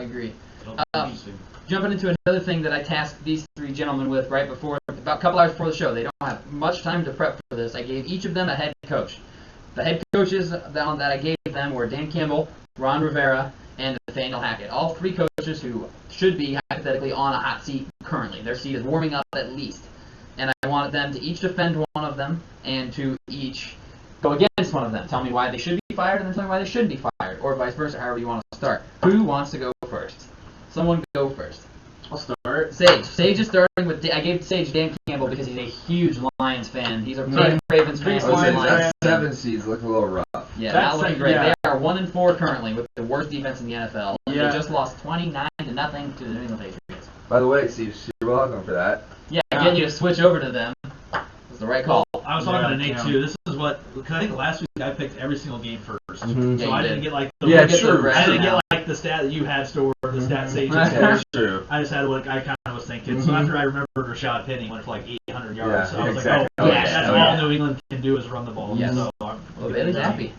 agree. Interesting. Jumping into another thing that I tasked these three gentlemen with right before, about a couple hours before the show. They don't have much time to prep for this. I gave each of them a head coach. The head coaches that I gave them were Dan Campbell, Ron Rivera, and Nathaniel Hackett. All three coaches who should be hypothetically on a hot seat currently. Their seat is warming up at least. And I wanted them to each defend one of them and to each go against one of them. Tell me why they should be fired and then tell me why they shouldn't be fired, or vice versa, however you want to start. Who wants to go first? Someone go first. I'll start. Sage. Sage is starting with. I gave Sage Dan Campbell because he's a huge Lions fan. He's a big Ravens fan. That 7 seeds look a little rough. Yeah, That's not looking like- great. yeah. They are 1-4 currently with the worst defense in the NFL. Yeah. They just lost 29-0 to the New England Patriots. By the way, Steve, you're welcome for that. Yeah, getting you to switch over to them was the right call. I was talking to Nate Yeah. too. This is what, because I think last week I picked every single game first. Mhm. Yeah, So you I did. didn't get like the Yeah, Get true. the I didn't now. get like the stat that you had stored, the stat Sage Yeah, had that's stored. true. I just had what I kind of was thinking. So after I remembered Rashad Penny went for like 800 yards, Yeah, so I was exactly. like, oh, Oh, yeah, yeah. that's Oh, all yeah. New England can do is run the ball. Yes. So I'm Well, Bailey's happy.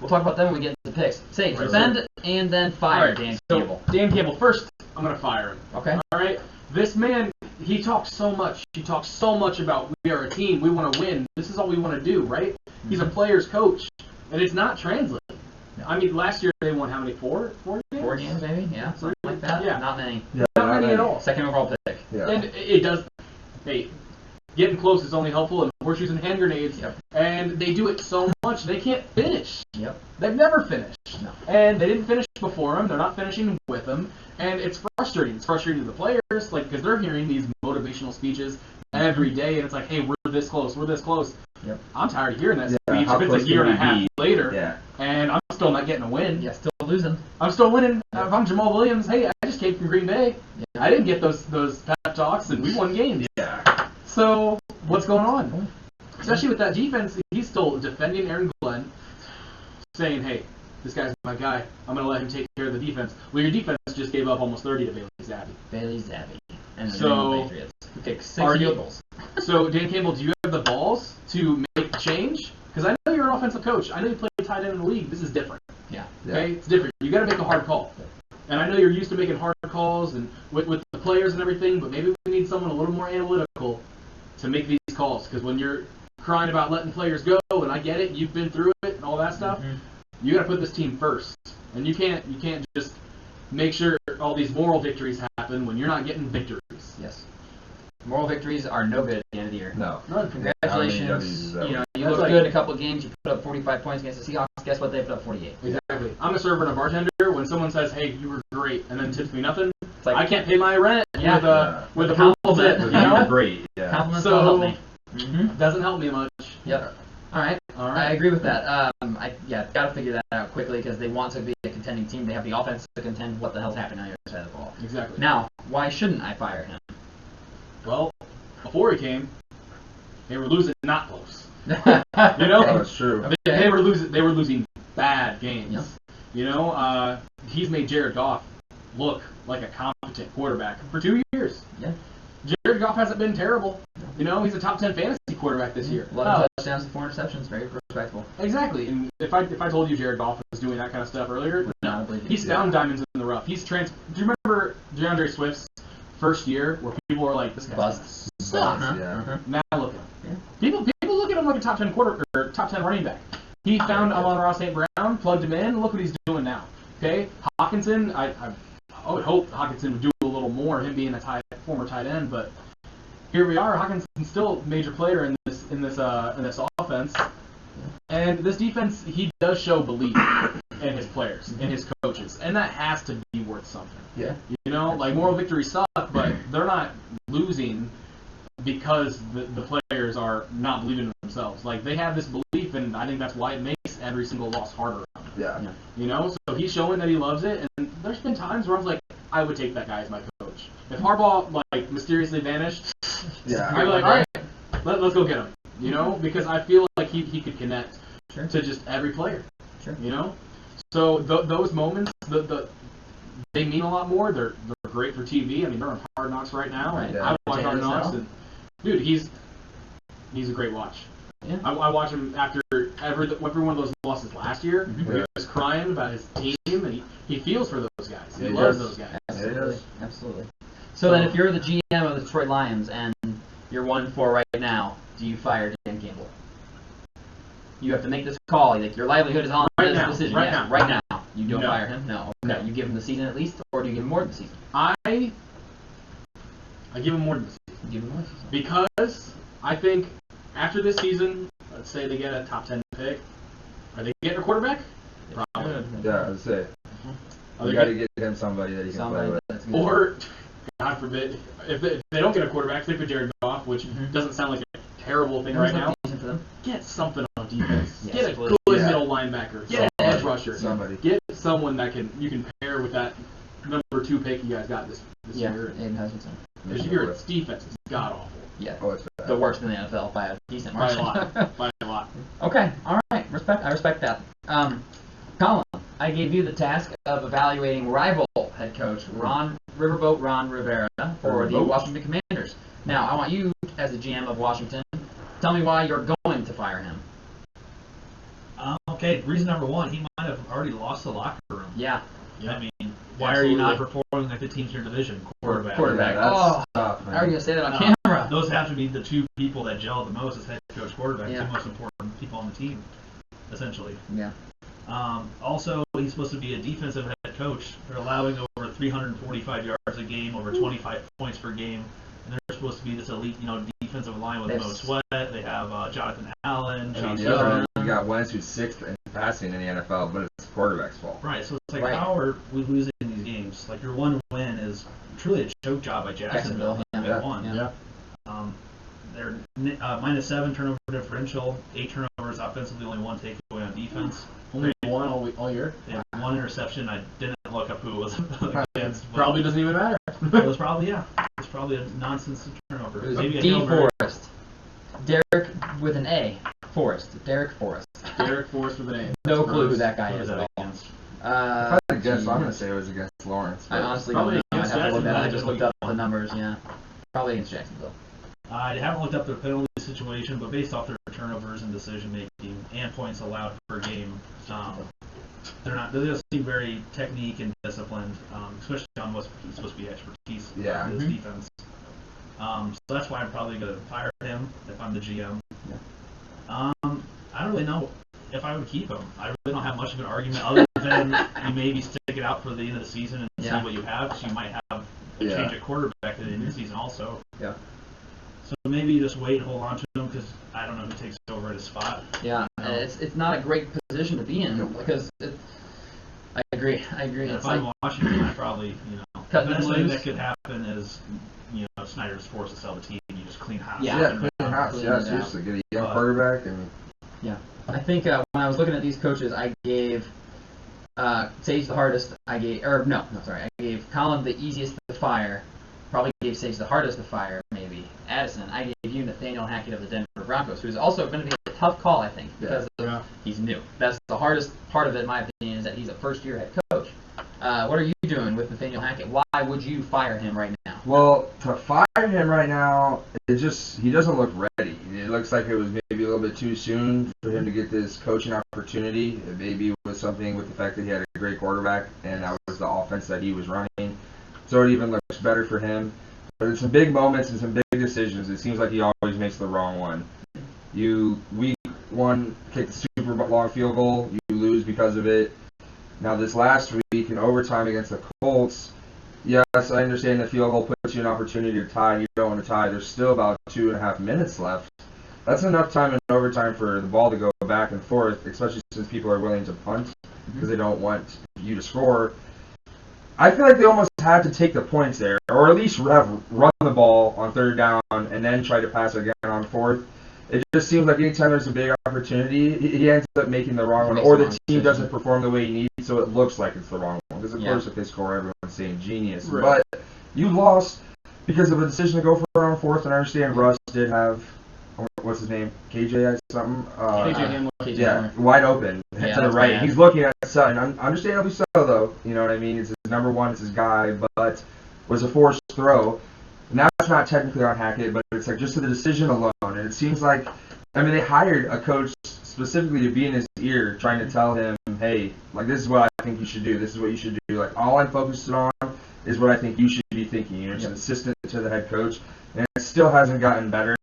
We'll talk about them when we get into picks. Sage, defend and then fire Alright, Dan so Campbell. Dan Campbell first. I'm gonna fire him. Okay. All right. This man, he talks so much. He talks so much about we are a team. We want to win. This is all we want to do, right? He's a player's coach, and it's not translating. I mean, last year they won how many? Four games? 4 games, maybe? Yeah, something like that. Yeah. Not many. Yeah, Not many at all. Second overall pick. Yeah. And it does. Hey, getting close is only helpful, and horseshoes and hand grenades. Yep. And they do it so much they can't finish. Yep. They've never finished. No. And they didn't finish before him. They're not finishing with him. And it's frustrating. It's frustrating to the players, like, because they're hearing these motivational speeches every day, and it's like, hey, we're this close. We're this close. Yep. I'm tired of hearing that Yeah, speech. how If it's close a year can and a we half be? later, Yeah. and I'm still not getting a win. Yeah, still losing. I'm still winning. If I'm Jamal Williams, hey, I just came from Green Bay. Yeah. I didn't get those pep talks, and we won games. Yeah. So what's going on? Especially with that defense, he's still defending Aaron Glenn, saying, hey, this guy's my guy. I'm going to let him take care of the defense. Well, your defense just gave up almost 30 to Bailey Zappi. Bailey Zappi. And the So, New England Patriots. Who kicked 6 are you- field goals. So, Dan Campbell, do you have the balls to make a change? Because I know you're an offensive coach. I know you play tight end in the league. This is different. Yeah. Okay? It's different. You got to make a hard call. And I know you're used to making hard calls and with the players and everything, but maybe we need someone a little more analytical to make these calls. Because when you're crying about letting players go, and I get it, you've been through it and all that stuff, you got to put this team first. And you can't just make sure all these moral victories happen when you're not getting victories. Yes. Moral victories are no good at the end of the year. No. Congratulations. How many W's is that? You know, you That's look like- good in a couple of games. You put up 45 points against the Seahawks. Guess what? They put up 48. Exactly. I'm a server and a bartender. When someone says, "Hey, you were great," and then tips me nothing, It's like I can't pay my rent Yeah. with a Compliment, compliment. you know? Great. Yeah. compliments So- don't help me. Mm-hmm. Doesn't help me much. Yep. All right. All I right. agree with that. Got to figure that out quickly because they want to be a contending team. They have the offense to contend. What the hell's happening on the other side of the ball? Exactly. Now, why shouldn't I fire him? Well, before he came, they were losing not close. You Oh, know, it's true. I mean, they were losing bad games. Yep. You know, he's made Jared Goff look like a competent quarterback for 2 years. Yeah. Jared Goff hasn't been terrible. You know, he's a top 10 fantasy quarterback this year. 11 touchdowns and 4 interceptions. Very respectable. Exactly. And if I told you Jared Goff was doing that kind of stuff earlier, No, I believe you. he's found diamonds in the rough. Do you remember DeAndre Swift's first year where people were like, "This guy's Bust. gonna suck." Uh-huh. Yeah. Uh-huh. Now look at him. Yeah. People look at him like a top 10 top 10 running back. He found Amon-Ra St. Brown, plugged him in, and look what he's doing now. Okay, Hawkinson. I would hope Hawkinson would do a little more, him being a former tight end, but here we are. Hawkinson's still a major player in this offense, and this defense. He does show belief in his players, in his coaches, and that has to be worth something. Yeah. You know, like moral victories suck, but they're not losing because the players are not believing in themselves. Like they have this belief, and I think that's why it makes every single loss harder. Yeah. You know, so he's showing that he loves it, and there's been times where I was like, I would take that guy as my coach. If Harbaugh like mysteriously vanished, Yeah. I'd be like, all right, let's go get him. You know, because I feel like he could connect Sure. to just every player. Sure. You know, so those moments, they mean a lot more. They're great for TV. I mean, they're on Hard Knocks right now. Right. And Yeah. I watch Hard Knocks, and dude, he's a great watch. Yeah. I watch him after every one of those losses last year. Mhm. Where he was crying about his team, and he feels for those guys. He Yeah, he loves does. those guys. Absolutely. Absolutely. So then, if you're the GM of the Detroit Lions and you're 1-4 right now, do you fire Dan Campbell? You have to make this call. Like, your livelihood is on Right this now. decision. Right Yes, now. Right now. You don't No. fire him? No. Okay. No. You give him the season at least, or do you give him more than the season? I give him more than this season. You give him more than the season. Because I think after this season, let's say they get a top 10 pick, are they getting a quarterback? Probably. Yeah, I'd say. Are You they got to getting, get him somebody that he can Somebody play with. that's good. or, God forbid, if they don't get a quarterback, say for Jared Goff, which Mhm. doesn't sound like a terrible thing There's right no now, season for them. get something on defense. Yes, Get a please. good Yeah. middle linebacker. Get an edge rusher. Somebody. Get someone that you can pair with that number 2 pick you guys got this Yeah, year. Aiden Hutchinson. Because your defense is god awful. Yeah. Oh, it's bad. The worst in the NFL by a decent By a margin. lot. By a lot. Okay, all right. I respect that. Colin, I gave you the task of evaluating rival head coach Riverboat Ron Rivera for the Riverboat? Washington Commanders. Now, I want you, as the GM of Washington, tell me why you're going to fire him. Okay, reason number one, he might have already lost the locker room. Yeah, I mean, why are you not Absolutely. performing like the teams in your division? Quarterback. Quarterback. Yeah, that's Oh, tough, man. how are you gonna say that on No, camera? Those have to be the two people that gel the most as head coach, quarterback. Yeah. Two most important people on the team, essentially. Yeah. Also, he's supposed to be a defensive head coach. They're allowing over 345 yards a game, over 25 points per game, and they're supposed to be this elite, defensive line with Yes. Mo Sweat. They have Jonathan Allen, Chase The other Young. one, you got Wentz, who's 6th in passing in the NFL, but it's the quarterback's fault. Right, so it's like, Right. how are we losing these games? Like, your one win is truly a choke job by Jacksonville. Jacksonville, They won. yeah. They're -7 turnover differential, 8 turnovers offensively, only 1 takeaway on defense. Only one all year. They had 1 interception. I didn't look up who it was against. but Probably doesn't even matter. It was probably a nonsense turnover. It was Maybe a D. Hail Mary. Forrest. Derek with an A. Forrest. Derek Forrest. Derek Forrest with an A. No That's clue who gross. that guy Who is was at that all. against? If I had to guess, I'm geez. going to say it was against Lawrence. I but- honestly don't Probably know. I against have to look at it. I Jacksonville. just looked up the numbers, yeah. Probably against Jacksonville. I haven't looked up their penalty situation, but based off their turnovers and decision making and points allowed per game, they just seem very technique and disciplined, especially on what's supposed to be expertise Yeah. of this Mhm. defense. So that's why I'm probably going to fire him if I'm the GM. I don't really know if I would keep him. I really don't have much of an argument other than you maybe stick it out for the end of the season and Yeah. see what you have, because you might have a Yeah. change at quarterback at the end of the season also. Yeah. So maybe you just wait and hold on to him, because I don't know who takes over at his spot. Yeah, No. it's not a great position to be in because I agree. And It's if like I'm Washington, I probably, the Cut them best thing loose. that could happen is, Snyder's forced to sell the team, and you just clean house. Yeah. Yeah, And, clean house. clean Yeah, it out. seriously. Get a young But- quarterback and I think when I was looking at these coaches, I gave Sage the hardest. I gave Colin the easiest to fire. Probably gave Sage the hardest to fire. Maybe Addison. I gave you Nathaniel Hackett of the Denver Broncos, who's also going to be a tough call, I think, because Yeah. he's new. That's the hardest part of it, in my opinion, is that he's a first-year head coach. What are you doing with Nathaniel Hackett? Why would you fire him right now? well, to fire him right now, he doesn't look ready. It looks like it was maybe a little bit too soon for him to get this coaching opportunity. It maybe was something with the fact that he had a great quarterback and that was the offense that he was running. So it even looks better for him. But in some big moments and some big decisions, it seems like he always makes the wrong one. Week 1, kick the super long field goal, you lose because of it. Now this last week in overtime against the Colts, yes, I understand the field goal puts you an opportunity to tie. You don't want to tie. There's still about 2.5 minutes left. That's enough time in overtime for the ball to go back and forth, especially since people are willing to punt because they don't want you to score. I feel like they almost had to take the points there, or at least run the ball on 3rd down and then try to pass again on 4th. It just seems like anytime there's a big opportunity, he ends up making the wrong one, Makes or the the wrong team decision. doesn't perform the way he needs, so it looks like it's the wrong one. Because of Yeah. course, if they score, everyone's saying genius. Right. But you lost because of a decision to go for it on 4th, and I understand Russ did have, what's his name, KJ something? KJ Hamler. KJ Yeah, Hamler. wide open Yeah, to the that's right. bad. He's looking at Sutton. Understandably so, though. You know what I mean? It's his number one. It's his guy. But was a forced throw. And that's not technically on Hackett, but it's like just to the decision alone. And it seems like, they hired a coach specifically to be in his ear, trying to tell him him, hey, like this is what I think you should do. This is what you should do. Like all I'm focused on is what I think you should be thinking. You know, it's an assistant to the head coach, and it still hasn't gotten better.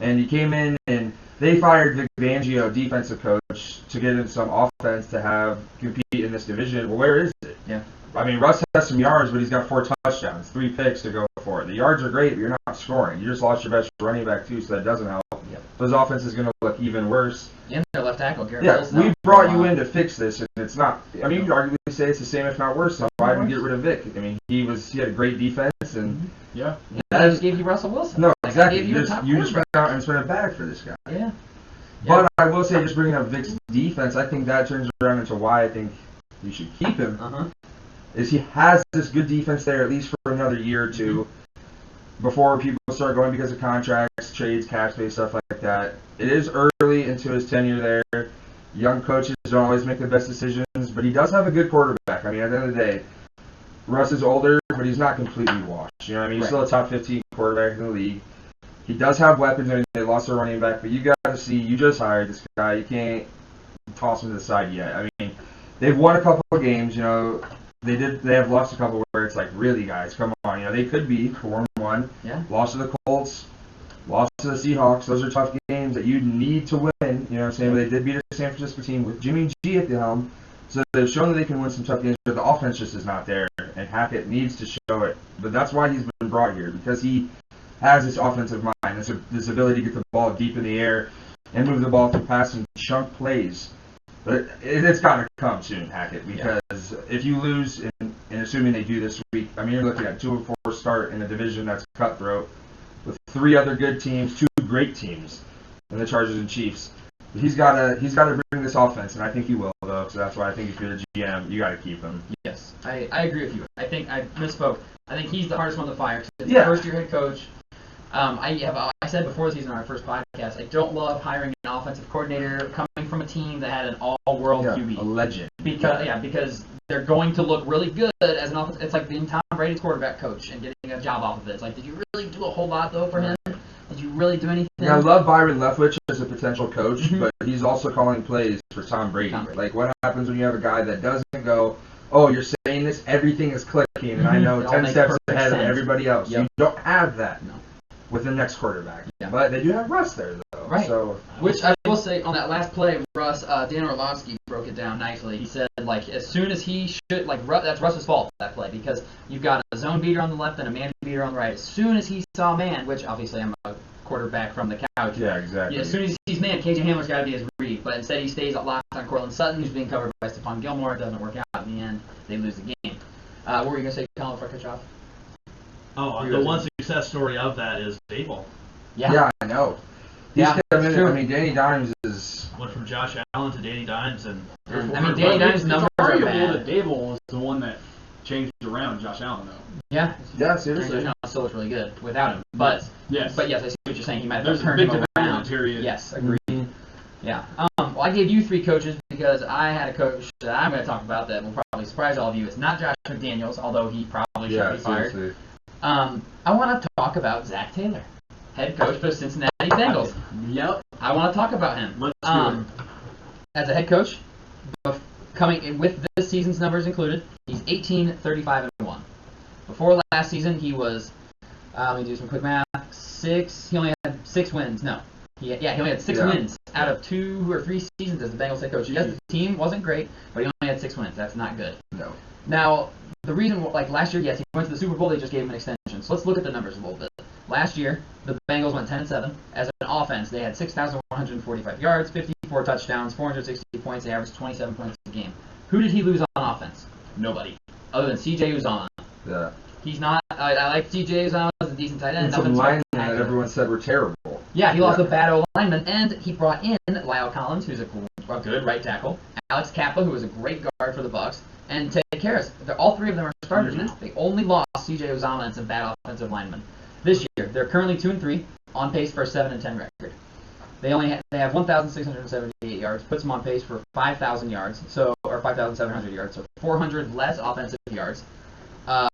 And he came in and they fired Vic Fangio, defensive coach, to get him some offense to compete in this division. Well, where is it? Yeah. I mean, Russ has some yards, but he's got 4 touchdowns, 3 picks to go for it. The yards are great, but you're not scoring. You just lost your best running back too, so that doesn't help. Yep. His offense is going to look even worse. And their left tackle, Garrett Yeah, Wilson. we brought you in to fix this, and it's not. I mean, you could arguably say it's the same, if not worse. So why did we get rid of Vic? I mean, he had a great defense, and Yeah. I just gave you Russell Wilson. no, Like, I exactly. gave you a top You just went quarterback. out and spent a bag for this guy. Yeah. But I will say, just bringing up Vic's defense, I think that turns around into why I think you should keep him. Is he has this good defense there at least for another year or two before people start going because of contracts, trades, cap space, stuff like that. It is early into his tenure there. Young coaches don't always make the best decisions, but he does have a good quarterback. I mean, at the end of the day, Russ is older, but he's not completely washed. You know what I mean? He's still a top 15 quarterback in the league. He does have weapons. I mean, they lost their running back, but you got to see, you just hired this guy. You can't toss him to the side yet. I mean, they've won a couple of games, you know. They have lost a couple where it's like, really, guys, come on. You know, they could be 4-1. Yeah. Lost to the Colts, lost to the Seahawks. Those are tough games that you need to win. You know what I'm saying? But they did beat a San Francisco team with Jimmy G at the helm. So they've shown that they can win some tough games, but the offense just is not there. And Hackett needs to show it. But that's why he's been brought here, because he has this offensive mind, this ability to get the ball deep in the air and move the ball through passing chunk plays. But it's got to come soon, Hackett, because if you lose, and assuming they do this week, I mean, you're looking at 2-4 start in a division that's cutthroat with 3 other good teams, 2 great teams, and the Chargers and Chiefs. But he's got to bring this offense, and I think he will, though. So that's why I think if you're the GM, you got to keep him. Yes, I agree with you. I think I misspoke. I think he's the hardest one to fire. It's Yeah. the first-year head coach. I said before the season on our first podcast, I don't love hiring an offensive coordinator coming from a team that had an all-world QB. A legend. Because they're going to look really good as an offense. It's like being Tom Brady's quarterback coach and getting a job off of it. It's like, did you really do a whole lot though for him? Did you really do anything? Yeah, I love Byron Leftwich as a potential coach, but he's also calling plays for Tom Brady. Like, what happens when you have a guy that doesn't go, oh, you're saying this, everything is clicking, and I know It all 10 makes steps perfect ahead of sense. everybody else. Yep. You don't have that No. with the next quarterback. Yeah. But they do have Russ there, though. Right. So, Which I will say, on that last play, Russ, Dan Orlovsky broke it down nicely. He said, like, as soon as he should, like, that's Russ's fault, that play, because you've got a zone beater on the left and a man beater on the right. As soon as he saw man, which obviously I'm a quarterback from the couch. yeah, exactly. Yeah, as soon as he sees man, KJ Hamler's got to be his read. But instead he stays locked on Cortland Sutton, who's being covered by Stephon Gilmore. It doesn't work out in the end. They lose the game. What were you going to say, Colin, before I cut you off? Oh, the one success story of that is Dable. Yeah, I know. Yeah, He's that's true. I mean, Danny Dimes is... Went from Josh Allen to Danny Dimes, and I mean, Danny Dimes' numbers are arguable bad. that Dable was the one that changed around Josh Allen, though. Yeah. Yeah, seriously. Josh Allen still looks really good without him. But Yes. yes, I see what you're saying. He might have There's a turned big him development around. period. Yes, agreed. Yeah. Well, I gave you 3 coaches because I had a coach that I'm going to talk about that will probably surprise all of you. It's not Josh McDaniels, although he probably should Yeah, be fired. seriously. I want to talk about Zach Taylor, head coach for the Cincinnati Bengals. Yep. I want to talk about him. Let's do it. As a head coach, coming in with this season's numbers included, he's 18-35-1. Before last season, he was, let me do some quick math, he only had 6 wins. No. He only had 6 wins out of 2 or 3 seasons as the Bengals head coach. Yes, the team wasn't great, but he only had 6 wins. That's not good. No. Now, the reason, like last year, yes, he went to the Super Bowl. They just gave him an extension. So let's look at the numbers a little bit. Last year, the Bengals went 10-7. As an offense, they had 6,145 yards, 54 touchdowns, 460 points. They averaged 27 points a game. Who did he lose on offense? Nobody, other than C.J. Uzomah. Yeah. He's not. I like C.J. Uzomah as a decent tight end. And some Nothing linemen that spectacular. everyone said were terrible. Yeah, he lost a bad O-lineman, and he brought in Lyle Collins, who's a good right tackle, Alex Kappa, who was a great guard for the Bucs, and Ted Karras. All 3 of them are starters now. They only lost C.J. Uzomah and some bad offensive linemen. This year, they're currently 2-3, on pace for a 7-10 record. They have 1,678 yards, puts them on pace for 5,000 yards, or 5,700 yards, so 400 less offensive yards.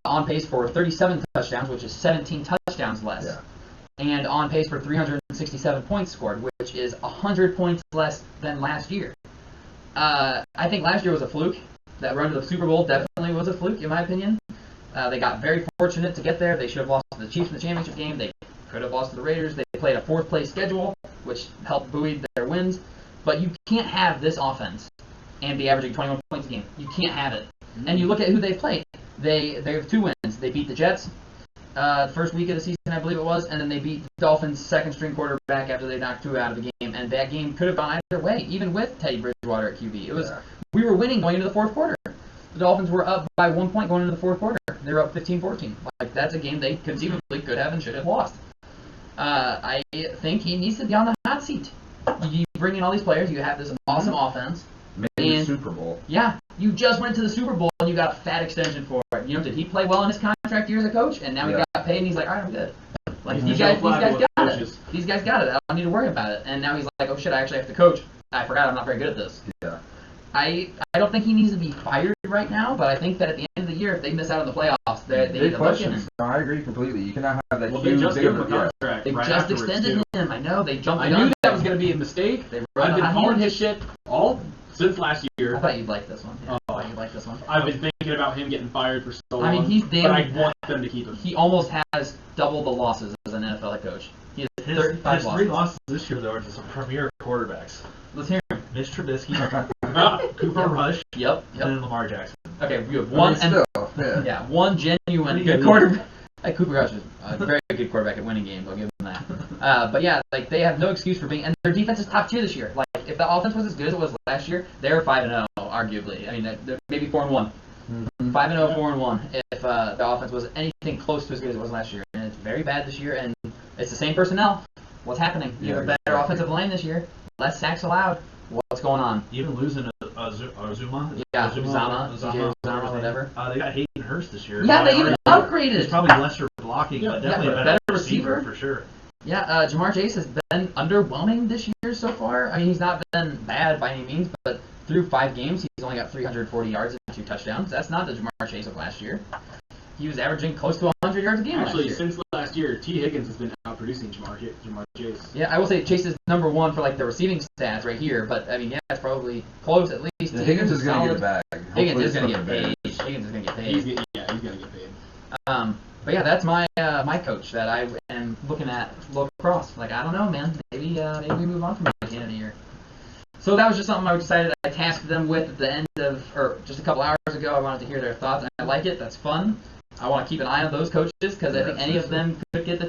On pace for 37 touchdowns, which is 17 touchdowns less. Yeah. And on pace for 367 points scored, which is 100 points less than last year. I think last year was a fluke. That run to the Super Bowl definitely was a fluke, in my opinion. They got very fortunate to get there. They should have lost to the Chiefs in the championship game. They could have lost to the Raiders. They played a fourth-place schedule, which helped buoy their wins. But you can't have this offense and be averaging 21 points a game. You can't have it. And you look at who they've played. They have 2 wins. They beat the Jets the first week of the season, I believe it was, and then they beat the Dolphins' second-string quarterback after they knocked Tua out of the game. And that game could have gone either way, even with Teddy Bridgewater at QB. It was we were winning going into the fourth quarter. The Dolphins were up by 1 point going into the fourth quarter. They were up 15-14. Like, that's a game they conceivably could have and should have lost. I think he needs to be on the hot seat. You bring in all these players. You have this awesome offense. Maybe the And- Super Bowl. Yeah, you just went to the Super Bowl and you got a fat extension for it. You know, did he play well in his contract year as a coach? And now he Yeah. got paid and he's like, all right, I'm good. Like, He's these Joe guys Flacco with got coaches. it. These guys got it. I don't need to worry about it. And now he's like, oh shit, I actually have to coach. I forgot I'm not very good at this. Yeah. I don't think he needs to be fired right now, but I think that at the end of the year, if they miss out on the playoffs, they need Big to look in. questions. No, I agree completely. You cannot have that Well, they huge. just big gave him a of a- yeah. contract They right just afterwards, extended too. him. I know they jumped the I gun. knew that was going to be a mistake. They rode I've been on calling him. his shit all since last year. I thought you'd like this one. Yeah, I Oh. thought you'd like this one. I've been thinking about him getting fired for so long. I mean, he's damn- but I want them to keep him. He almost has double the losses as an NFL head coach. He has His 35 3 losses. losses this year, though, are to some premier quarterbacks. Let's hear him. Mitch Trubisky, Cooper Rush, Yep. and then Lamar Jackson. Okay, we have I one mean, and still, yeah. yeah, one genuine Pretty good good. quarterback. Cooper Rush is a very good quarterback at winning games. I'll give him that. But yeah, like they have no excuse for being, and their defense is top tier this year. Like if the offense was as good as it was last year, they're 5-0, arguably. I mean, they're maybe 4-1. 5-0, 4-1. If the offense was anything close to as good as it was last year, and it's very bad this year, and it's the same personnel. What's happening? You have a better exactly. offensive line this year. Less sacks allowed. What's going on? Even losing Zuma. Yeah, TJ Uzama, whatever. They got Hayden Hurst this year. Yeah, they even upgraded. He's probably lesser blocking, but definitely yeah, a but better better receiver receiver. for sure. Yeah, Jamar Chase has been underwhelming this year so far. I mean, he's not been bad by any means, but through 5 games, he's only got 340 yards and 2 touchdowns. That's not the Jamar Chase of last year. He was averaging close to 100 yards a game Actually, last year. since last year, T. Higgins has been outproducing Jamar Chase. Yeah, I will say Chase is number 1 for like the receiving stats right here, but I mean, yeah, it's probably close at least. Yeah, Higgins is going to get a bag. Higgins Hopefully is going to it's get from the paid. Bears. Higgins is going to get He's paid. gonna get paid. But yeah, that's my my coach that I am looking at look across. Like I don't know, man. Maybe we move on from him at the end of the year. So that was just something I decided I tasked them with at the end of, or just a couple hours ago. I wanted to hear their thoughts, and I like it. That's fun. I want to keep an eye on those coaches because I think any of them could get the